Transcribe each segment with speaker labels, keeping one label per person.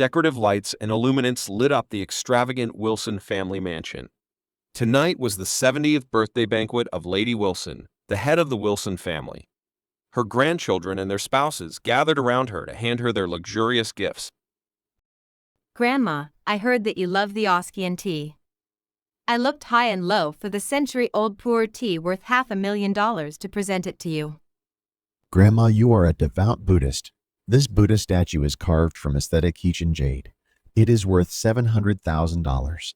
Speaker 1: decorative lights and illuminants lit up the extravagant Wilson family mansion. Tonight was the 70th birthday banquet of Lady Wilson, the head of the Wilson family. Her grandchildren and their spouses gathered around her to hand her their luxurious gifts.
Speaker 2: Grandma, I heard that you love the Austrian tea. I looked high and low for the century-old poor tea worth $500,000 to present it to you.
Speaker 3: Grandma, you are a devout Buddhist. This Buddha statue is carved from aesthetic Hichin jade. It is worth $700,000.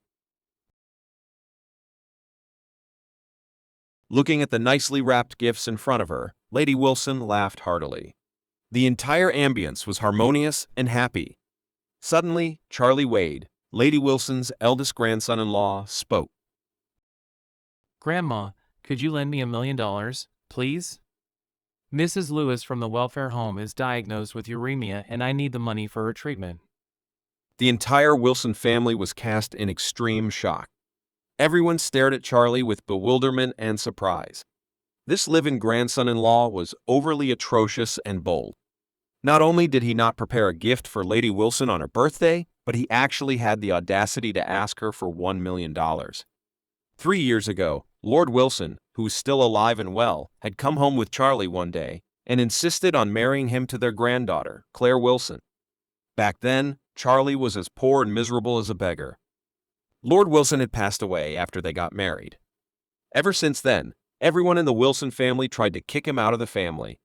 Speaker 1: Looking at the nicely wrapped gifts in front of her, Lady Wilson laughed heartily. The entire ambience was harmonious and happy. Suddenly, Charlie Wade, Lady Wilson's eldest grandson-in-law, spoke.
Speaker 4: Grandma, could you lend me $1 million, please? Mrs. Lewis from the welfare home is diagnosed with uremia and I need the money for her treatment.
Speaker 1: The entire Wilson family was cast in extreme shock. Everyone stared at Charlie with bewilderment and surprise. This live-in grandson-in-law was overly atrocious and bold. Not only did he not prepare a gift for Lady Wilson on her birthday, but he actually had the audacity to ask her for $1 million. 3 years ago, Lord Wilson, who was still alive and well, had come home with Charlie one day and insisted on marrying him to their granddaughter, Claire Wilson. Back then, Charlie was as poor and miserable as a beggar. Lord Wilson had passed away after they got married. Ever since then, everyone in the Wilson family tried to kick him out of the family.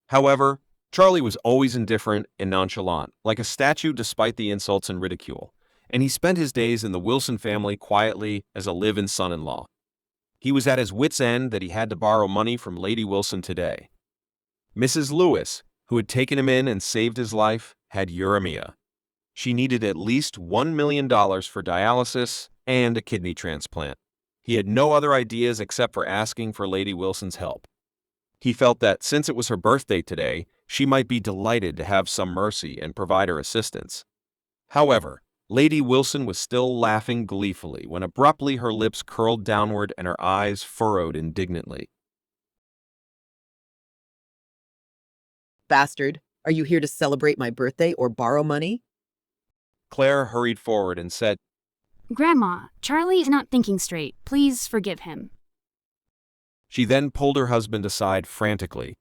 Speaker 1: However, Charlie was always indifferent and nonchalant, like a statue despite the insults and ridicule, and he spent his days in the Wilson family quietly as a live-in son-in-law. He was at his wits' end that he had to borrow money from Lady Wilson today. Mrs. Lewis, who had taken him in and saved his life, had uremia. She needed at least $1 million for dialysis and a kidney transplant. He had no other ideas except for asking for Lady Wilson's help. He felt that since it was her birthday today, she might be delighted to have some mercy and provide her assistance. However, Lady Wilson was still laughing gleefully when abruptly her lips curled downward and her eyes furrowed indignantly.
Speaker 5: Bastard, are you here to celebrate my birthday or borrow money?
Speaker 1: Claire hurried forward and said,
Speaker 6: Grandma, Charlie is not thinking straight. Please forgive him.
Speaker 1: She then pulled her husband aside frantically.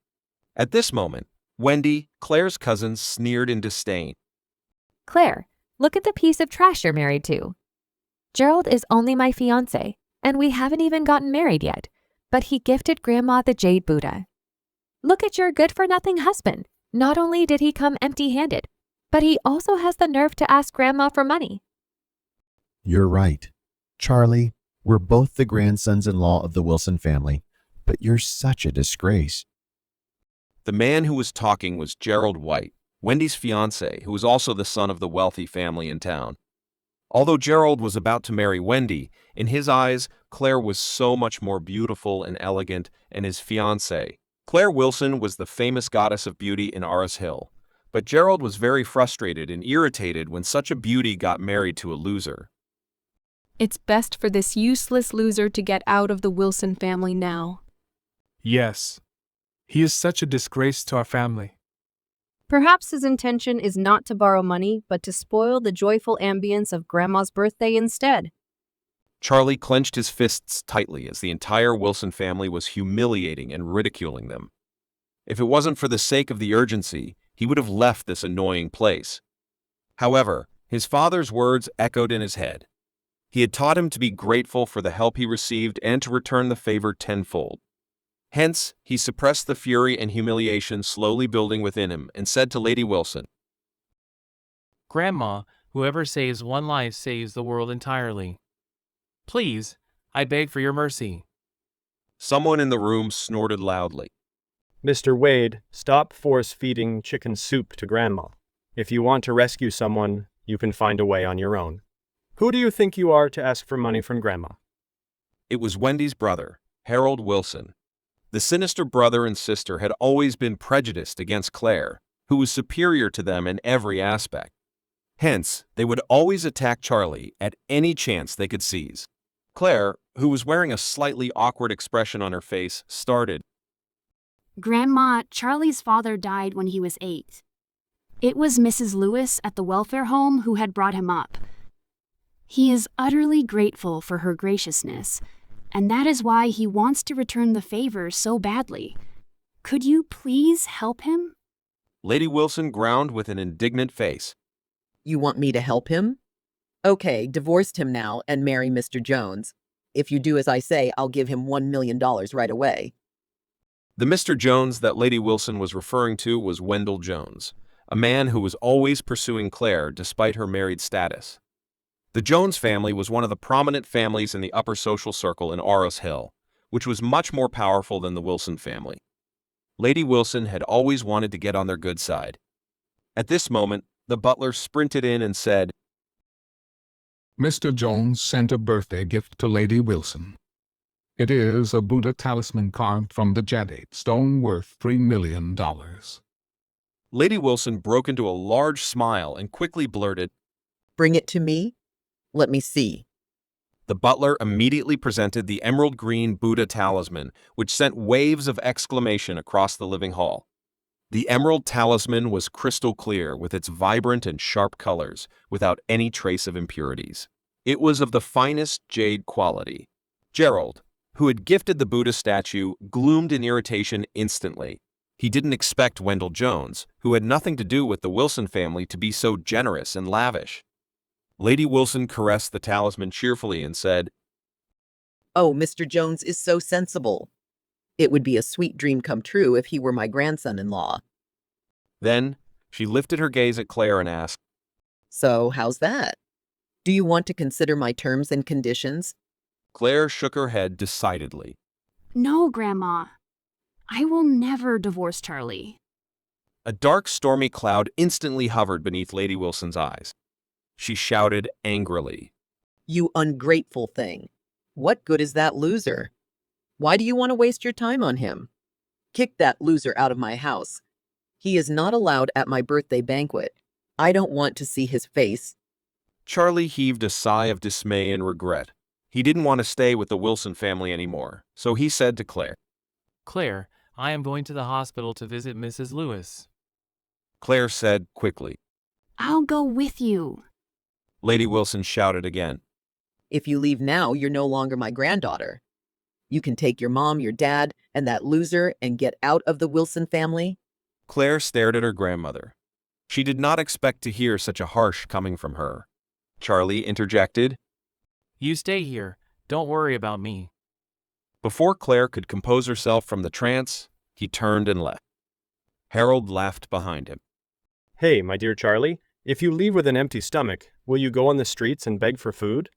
Speaker 1: At this moment, Wendy, Claire's cousin, sneered in disdain.
Speaker 2: Claire, look at the piece of trash you're married to. Gerald is only my fiancé, and we haven't even gotten married yet, but he gifted Grandma the Jade Buddha. Look at your good-for-nothing husband. Not only did he come empty-handed, but he also has the nerve to ask Grandma for money.
Speaker 3: You're right. Charlie, we're both the grandsons-in-law of the Wilson family, but you're such a disgrace.
Speaker 1: The man who was talking was Gerald White, Wendy's fiancé, who was also the son of the wealthy family in town. Although Gerald was about to marry Wendy, in his eyes, Claire was so much more beautiful and elegant, and his fiancée, Claire Wilson, was the famous goddess of beauty in Aras Hill. But Gerald was very frustrated and irritated when such a beauty got married to a loser.
Speaker 7: It's best for this useless loser to get out of the Wilson family now.
Speaker 8: Yes. He is such a disgrace to our family.
Speaker 7: Perhaps his intention is not to borrow money, but to spoil the joyful ambience of Grandma's birthday instead.
Speaker 1: Charlie clenched his fists tightly as the entire Wilson family was humiliating and ridiculing them. If it wasn't for the sake of the urgency, he would have left this annoying place. However, his father's words echoed in his head. He had taught him to be grateful for the help he received and to return the favor tenfold. Hence, he suppressed the fury and humiliation slowly building within him and said to Lady Wilson,
Speaker 4: Grandma, whoever saves one life saves the world entirely. Please, I beg for your mercy.
Speaker 1: Someone in the room snorted loudly.
Speaker 9: Mr. Wade, stop force-feeding chicken soup to Grandma. If you want to rescue someone, you can find a way on your own. Who do you think you are to ask for money from Grandma?
Speaker 1: It was Wendy's brother, Harold Wilson. The sinister brother and sister had always been prejudiced against Claire, who was superior to them in every aspect. Hence, they would always attack Charlie at any chance they could seize. Claire, who was wearing a slightly awkward expression on her face, started.
Speaker 6: Grandma, Charlie's father died when he was 8. It was Mrs. Lewis at the welfare home who had brought him up. He is utterly grateful for her graciousness, and that is why he wants to return the favor so badly. Could you please help him?
Speaker 1: Lady Wilson ground with an indignant face.
Speaker 5: You want me to help him? Okay, divorce him now and marry Mr. Jones. If you do as I say, I'll give him $1 million right away.
Speaker 1: The Mr. Jones that Lady Wilson was referring to was Wendell Jones, a man who was always pursuing Claire despite her married status. The Jones family was one of the prominent families in the upper social circle in Auros Hill, which was much more powerful than the Wilson family. Lady Wilson had always wanted to get on their good side. At this moment, the butler sprinted in and said,
Speaker 10: Mr. Jones sent a birthday gift to Lady Wilson. It is a Buddha talisman carved from the jadate stone worth $3 million.
Speaker 1: Lady Wilson broke into a large smile and quickly blurted,
Speaker 5: Bring it to me? Let me see.
Speaker 1: The butler immediately presented the emerald green Buddha talisman, which sent waves of exclamation across the living hall. The emerald talisman was crystal clear with its vibrant and sharp colors, without any trace of impurities. It was of the finest jade quality. Gerald, who had gifted the Buddha statue, gloomed in irritation instantly. He didn't expect Wendell Jones, who had nothing to do with the Wilson family, to be so generous and lavish. Lady Wilson caressed the talisman cheerfully and said,
Speaker 5: Oh, Mr. Jones is so sensible. It would be a sweet dream come true if he were my grandson-in-law.
Speaker 1: Then she lifted her gaze at Claire and asked,
Speaker 5: So, how's that? Do you want to consider my terms and conditions?
Speaker 1: Claire shook her head decidedly.
Speaker 6: No, Grandma. I will never divorce Charlie.
Speaker 1: A dark, stormy cloud instantly hovered beneath Lady Wilson's eyes. She shouted angrily,
Speaker 5: You ungrateful thing. What good is that loser? Why do you want to waste your time on him? Kick that loser out of my house. He is not allowed at my birthday banquet. I don't want to see his face.
Speaker 1: Charlie heaved a sigh of dismay and regret. He didn't want to stay with the Wilson family anymore, so he said to Claire,
Speaker 4: Claire, I am going to the hospital to visit Mrs. Lewis.
Speaker 1: Claire said quickly.
Speaker 6: I'll go with you.
Speaker 1: Lady Wilson shouted again.
Speaker 5: If you leave now, you're no longer my granddaughter. You can take your mom, your dad, and that loser and get out of the Wilson family.
Speaker 1: Claire stared at her grandmother. She did not expect to hear such a harsh coming from her. Charlie interjected,
Speaker 4: You stay here. Don't worry about me.
Speaker 1: Before Claire could compose herself from the trance, he turned and left. Harold laughed behind him.
Speaker 9: Hey, my dear Charlie, if you leave with an empty stomach, will you go on the streets and beg for food?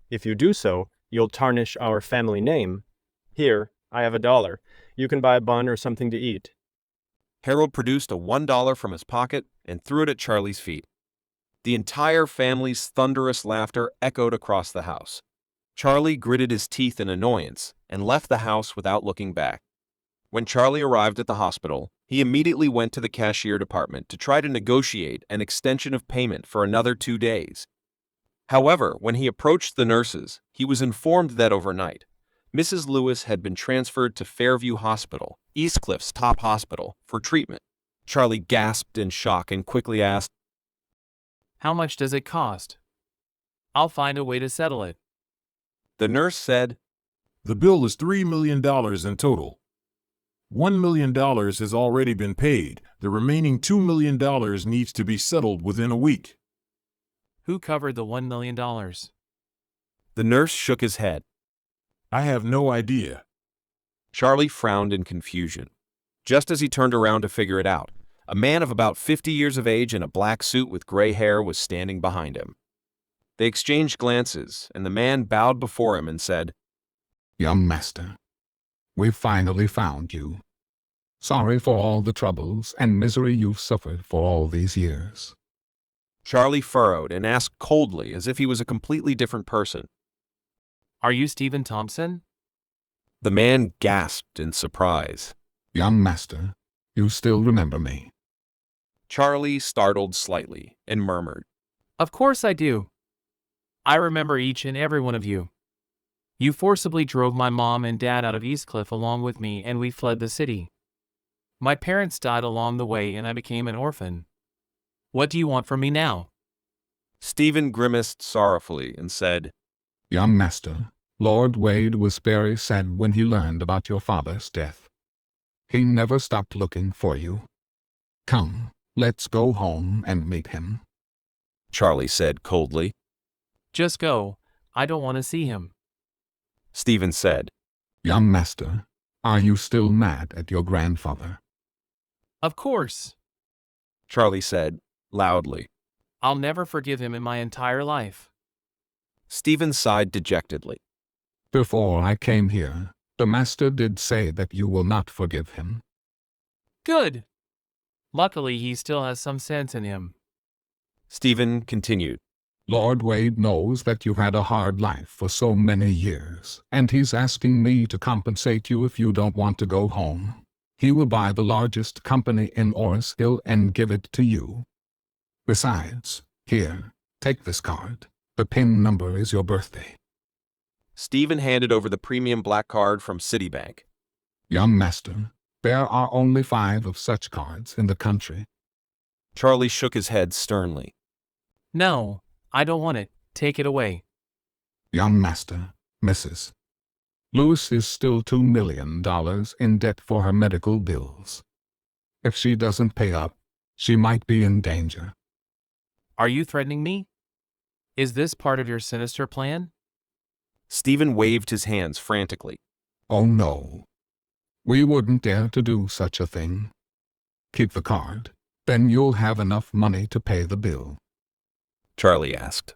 Speaker 9: If you do so, you'll tarnish our family name. Here, I have $1. You can buy a bun or something to eat.
Speaker 1: Harold produced a $1 from his pocket and threw it at Charlie's feet. The entire family's thunderous laughter echoed across the house. Charlie gritted his teeth in annoyance and left the house without looking back. When Charlie arrived at the hospital, he immediately went to the cashier department to try to negotiate an extension of payment for another 2 days. However, when he approached the nurses, he was informed that overnight, Mrs. Lewis had been transferred to Fairview Hospital, Eastcliff's top hospital, for treatment. Charlie gasped in shock and quickly asked,
Speaker 4: How much does it cost? I'll find a way to settle it.
Speaker 1: The nurse said,
Speaker 11: The bill is $3 million in total. $1 million has already been paid. The remaining $2 million needs to be settled within a week.
Speaker 4: Who covered the $1 million?
Speaker 1: The nurse shook his head.
Speaker 11: I have no idea.
Speaker 1: Charlie frowned in confusion. Just as he turned around to figure it out, a man of about 50 years of age in a black suit with gray hair was standing behind him. They exchanged glances, and the man bowed before him and said,
Speaker 10: Young master, we've finally found you. Sorry for all the troubles and misery you've suffered for all these years.
Speaker 1: Charlie furrowed and asked coldly, as if he was a completely different person.
Speaker 4: Are you Stephen Thompson?
Speaker 1: The man gasped in surprise.
Speaker 10: Young master, you still remember me.
Speaker 1: Charlie startled slightly and murmured,
Speaker 4: Of course I do. I remember each and every one of you. You forcibly drove my mom and dad out of Eastcliff along with me, and we fled the city. My parents died along the way and I became an orphan. What do you want from me now?
Speaker 1: Stephen grimaced sorrowfully and said,
Speaker 10: Young master, Lord Wade was very sad when he learned about your father's death. He never stopped looking for you. Come, let's go home and meet him.
Speaker 1: Charlie said coldly.
Speaker 4: Just go. I don't want to see him.
Speaker 1: Stephen said,
Speaker 10: Young master, are you still mad at your grandfather?
Speaker 4: Of course.
Speaker 1: Charlie said loudly.
Speaker 4: I'll never forgive him in my entire life.
Speaker 1: Stephen sighed dejectedly.
Speaker 10: Before I came here, the master did say that you will not forgive him.
Speaker 4: Good. Luckily, he still has some sense in him.
Speaker 1: Stephen continued.
Speaker 10: Lord Wade knows that you've had a hard life for so many years, and he's asking me to compensate you if you don't want to go home. He will buy the largest company in Oris Hill and give it to you. Besides, here, take this card. The PIN number is your birthday.
Speaker 1: Stephen handed over the premium black card from Citibank.
Speaker 10: Young master, there are only 5 of such cards in the country.
Speaker 1: Charlie shook his head sternly.
Speaker 4: No, I don't want it. Take it away.
Speaker 10: Young master, Mrs. Lewis is still $2 million in debt for her medical bills. If she doesn't pay up, she might be in danger.
Speaker 4: Are you threatening me? Is this part of your sinister plan?
Speaker 1: Stephen waved his hands frantically.
Speaker 10: Oh no. We wouldn't dare to do such a thing. Keep the card, then you'll have enough money to pay the bill.
Speaker 1: Charlie asked.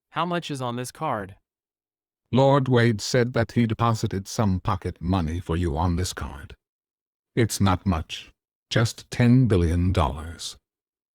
Speaker 4: How much is on this card?
Speaker 10: Lord Wade said that he deposited some pocket money for you on this card. It's not much, just $10 billion.